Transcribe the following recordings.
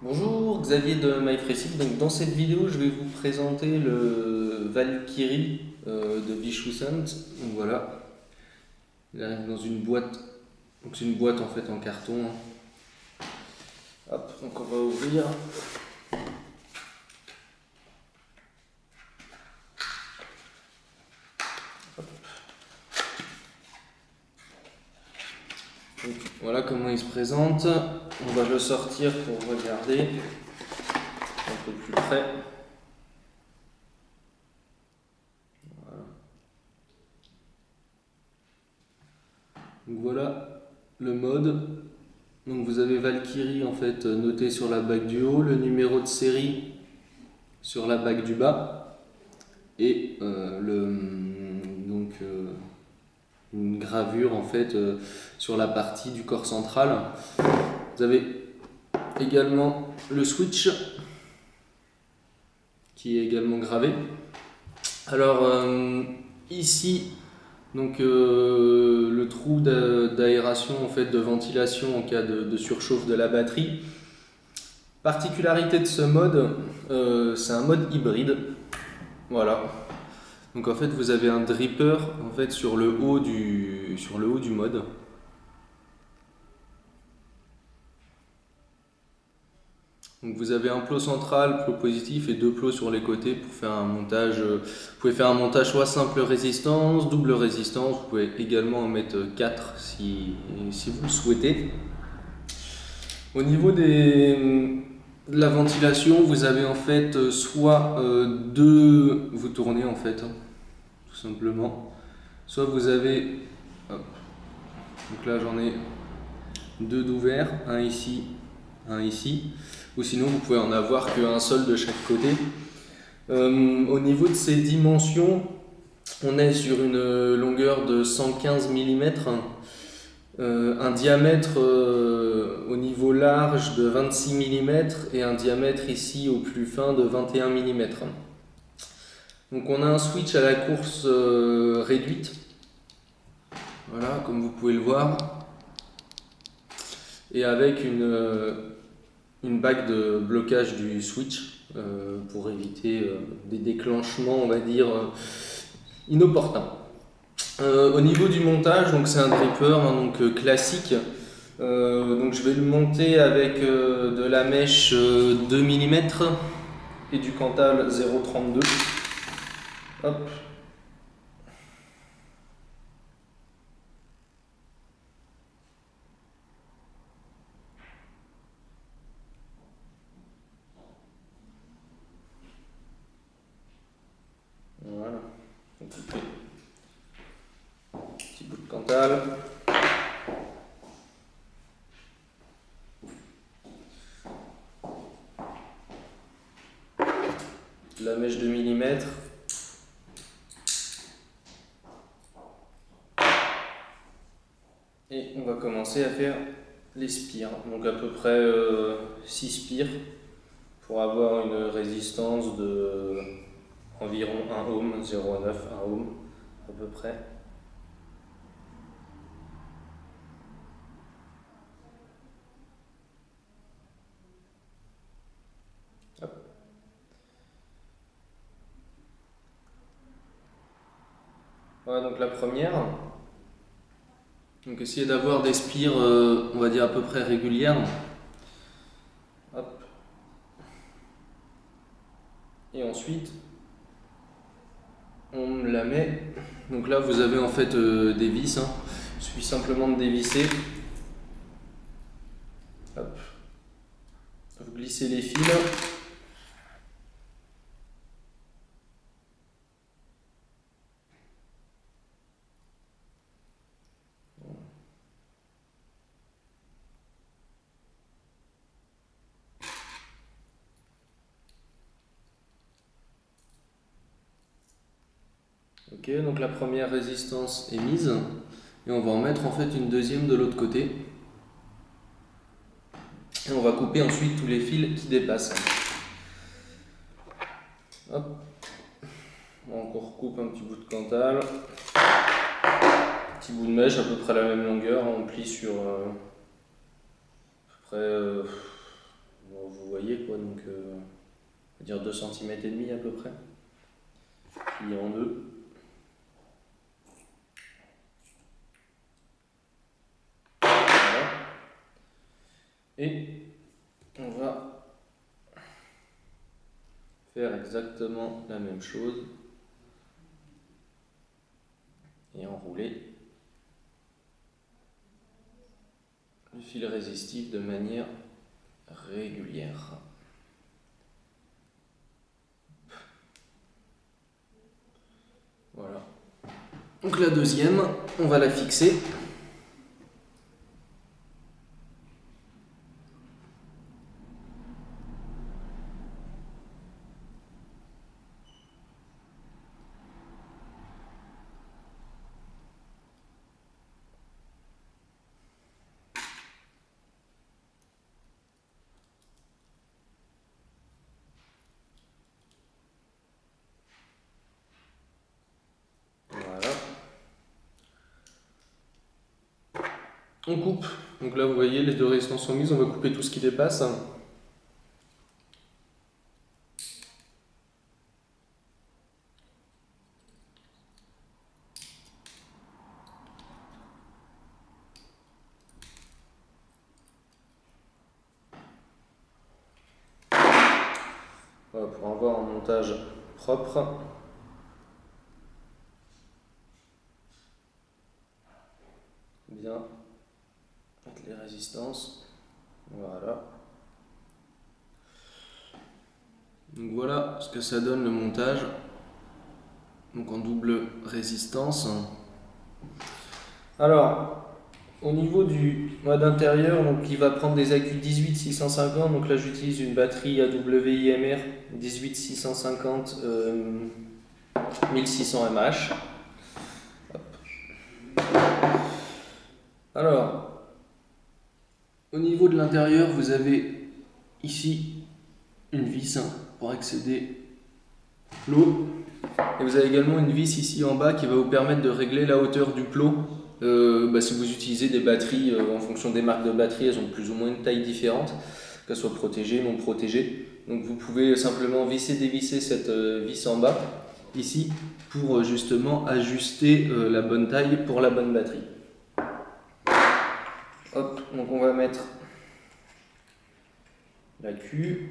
Bonjour, Xavier de MyFreeSync. Donc dans cette vidéo, je vais vous présenter le Valkyrie de Wishusant. Donc voilà, il arrive dans une boîte. Donc c'est une boîte en fait en carton. Hop, donc on va ouvrir. Donc, voilà comment il se présente. On va le sortir pour regarder un peu plus près. Voilà. Donc voilà le mode. Donc vous avez Valkyrie en fait noté sur la bague du haut, le numéro de série sur la bague du bas et une gravure en fait sur la partie du corps central. Vous avez également le switch qui est également gravé. Alors ici donc le trou d'aération en fait de ventilation en cas de surchauffe de la batterie. Particularité de ce mode, c'est un mode hybride. Voilà. Donc en fait vous avez un dripper en fait sur le haut du mode. Donc vous avez un plot central, plot positif et deux plots sur les côtés pour faire un montage. Vous pouvez faire un montage soit simple résistance, double résistance. Vous pouvez également en mettre 4 si vous le souhaitez. Au niveau de la ventilation, vous avez en fait soit vous tournez en fait, tout simplement. Soit vous avez, hop, donc là j'en ai deux d'ouverts, un ici, ou sinon vous pouvez en avoir qu'un seul de chaque côté. Au niveau de ces dimensions, on est sur une longueur de 115 mm, un diamètre au niveau large de 26 mm et un diamètre ici au plus fin de 21 mm. Donc on a un switch à la course réduite, voilà comme vous pouvez le voir, et avec une bague de blocage du switch pour éviter des déclenchements, on va dire, inopportuns. Au niveau du montage, donc c'est un dripper donc classique. Donc je vais le monter avec de la mèche 2 mm et du Cantal 0,32. Hop. Voilà. Petit bout de Cantal. La mèche de millimètres. Et on va commencer à faire les spires. Donc à peu près 6 spires pour avoir une résistance de environ 1 ohm, 0,9, 1 ohm à peu près. Hop. Voilà donc la première. Donc essayez d'avoir des spires, on va dire à peu près régulières. Hop. Et ensuite, on la met. Donc là, vous avez en fait des vis. Il suffit simplement de dévisser. Hop. Vous glissez les fils. Ok, donc la première résistance est mise et on va en mettre en fait une deuxième de l'autre côté et on va couper ensuite tous les fils qui dépassent. Hop. Donc on recoupe un petit bout de Cantal, petit bout de mèche à peu près la même longueur, on plie sur à peu près vous on va dire 2 cm et demi à peu près, plié en deux. Voilà. Et on va faire exactement la même chose et enrouler le fil résistif de manière régulière. Voilà. Donc la deuxième, on va la fixer. On coupe, donc là vous voyez les deux résistances sont mises, on va couper tout ce qui dépasse. Voilà, pour avoir un montage propre. Bien mettre les résistances, voilà. Donc voilà ce que ça donne le montage, donc en double résistance. Alors au niveau du mode intérieur, donc il va prendre des accus 18650, donc là j'utilise une batterie AWIMR 18650 1600 mAh. Alors, au niveau de l'intérieur, vous avez ici une vis pour accéder à l'eau. Et vous avez également une vis ici en bas qui va vous permettre de régler la hauteur du plot. Si vous utilisez des batteries, en fonction des marques de batteries, elles ont plus ou moins une taille différente, qu'elles soient protégées, non protégées. Donc vous pouvez simplement visser, dévisser cette vis en bas, ici, pour justement ajuster la bonne taille pour la bonne batterie. Hop, donc on va mettre la queue.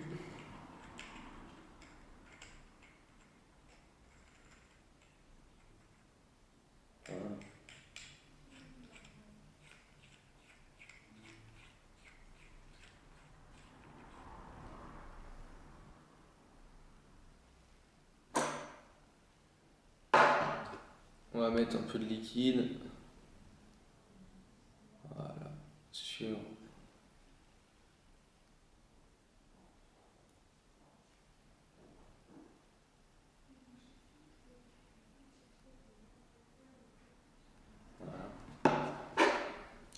Voilà. On va mettre un peu de liquide. Voilà, sur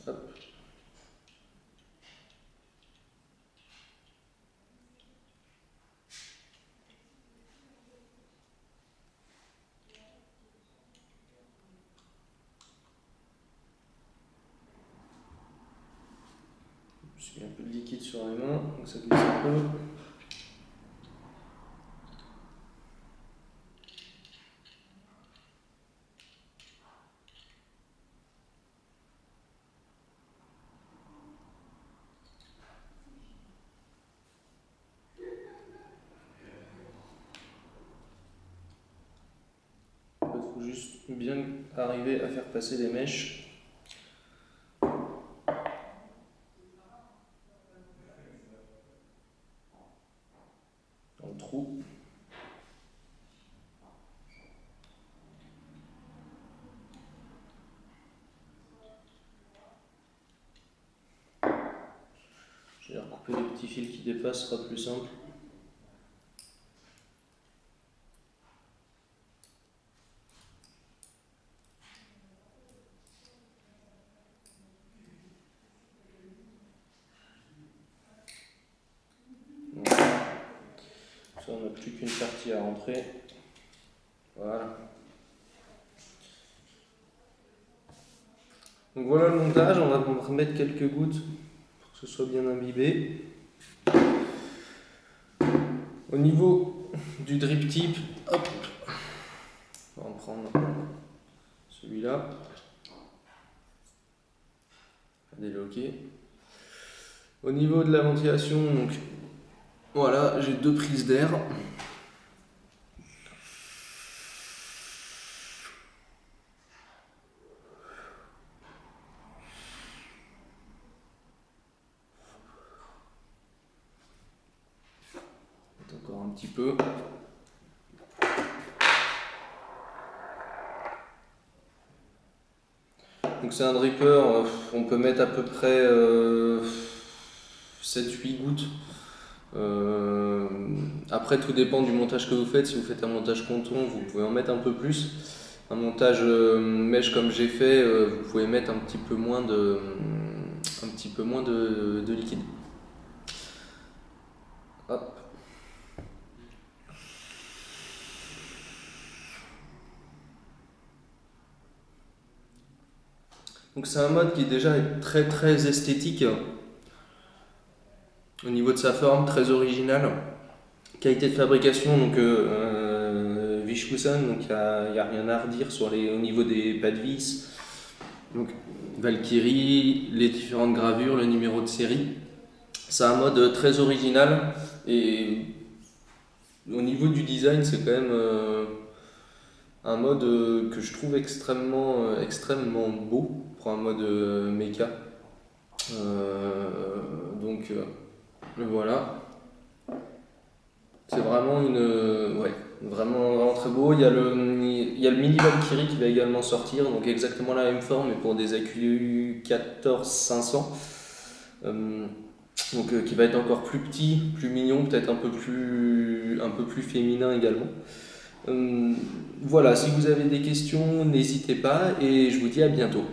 hop. J'ai un peu de liquide sur les mains, donc ça glisse un peu. Il faut juste bien arriver à faire passer les mèches. Dans le trou. Je vais recouper les petits fils qui dépassent, ce sera plus simple. Ça, on n'a plus qu'une partie à rentrer. Voilà. Donc voilà le montage, on va remettre quelques gouttes pour que ce soit bien imbibé. Au niveau du drip tip, hop, on va en prendre celui-là, déloquer. Au niveau de la ventilation, donc voilà, j'ai 2 prises d'air. Encore un petit peu. Donc c'est un dripper, on peut mettre à peu près 7-8 gouttes. Après tout dépend du montage que vous faites. Si vous faites un montage coton, vous pouvez en mettre un peu plus. Un montage mèche comme j'ai fait, vous pouvez mettre un petit peu moins de liquide. Hop. Donc c'est un mode qui déjà est très très esthétique au niveau de sa forme, très original. Qualité de fabrication, donc Wishkusen, donc il n'y a rien à redire au niveau des pas de vis. Donc Valkyrie, les différentes gravures, le numéro de série. C'est un mode très original et au niveau du design, c'est quand même un mode que je trouve extrêmement beau pour un mode mecha. Donc voilà. C'est vraiment vraiment très beau. Il y a le mini Valkyrie qui va également sortir, donc exactement la même forme, mais pour des AQ 14500. Donc qui va être encore plus petit, plus mignon, peut-être un peu plus féminin également. Voilà, si vous avez des questions, n'hésitez pas et je vous dis à bientôt.